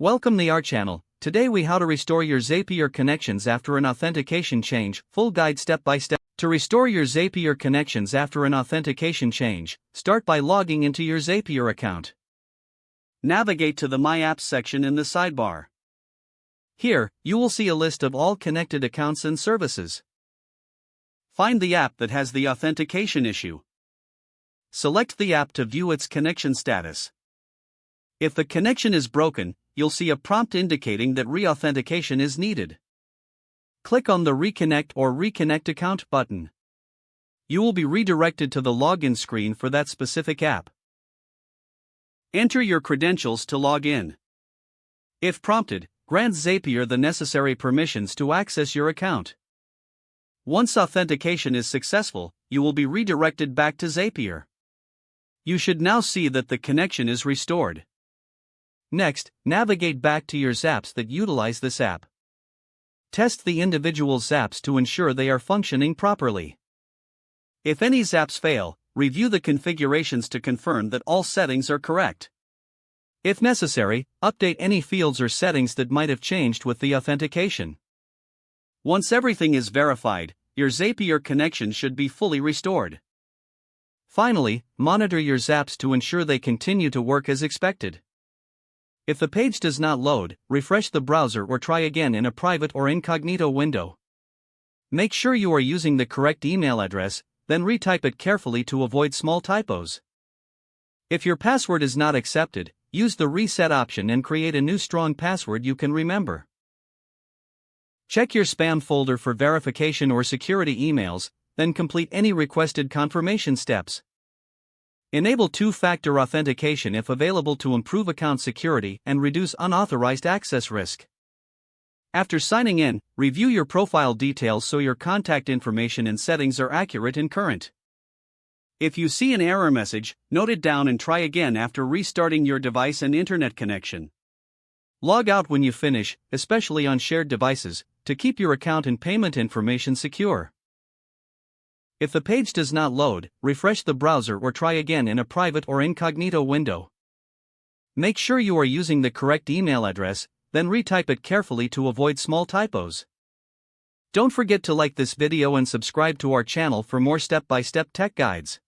Welcome to our channel. Today we how to restore your Zapier connections after an authentication change, full guide step by step. To restore your Zapier connections after an authentication change, start by logging into your Zapier account. Navigate to the My Apps section in the sidebar. Here, you will see a list of all connected accounts and services. Find the app that has the authentication issue. Select the app to view its connection status. If the connection is broken, you'll see a prompt indicating that re-authentication is needed. Click on the Reconnect or Reconnect Account button. You will be redirected to the login screen for that specific app. Enter your credentials to log in. If prompted, grant Zapier the necessary permissions to access your account. Once authentication is successful, you will be redirected back to Zapier. You should now see that the connection is restored. Next, navigate back to your Zaps that utilize this app. Test the individual Zaps to ensure they are functioning properly. If any Zaps fail, review the configurations to confirm that all settings are correct. If necessary, update any fields or settings that might have changed with the authentication. Once everything is verified, your Zapier connection should be fully restored. Finally, monitor your Zaps to ensure they continue to work as expected. If the page does not load, refresh the browser or try again in a private or incognito window. Make sure you are using the correct email address, then retype it carefully to avoid small typos. If your password is not accepted, use the reset option and create a new strong password you can remember. Check your spam folder for verification or security emails, then complete any requested confirmation steps. Enable two-factor authentication if available to improve account security and reduce unauthorized access risk. After signing in, review your profile details so your contact information and settings are accurate and current. If you see an error message, note it down and try again after restarting your device and internet connection. Log out when you finish, especially on shared devices, to keep your account and payment information secure. If the page does not load, refresh the browser or try again in a private or incognito window. Make sure you are using the correct email address, then retype it carefully to avoid small typos. Don't forget to like this video and subscribe to our channel for more step-by-step tech guides.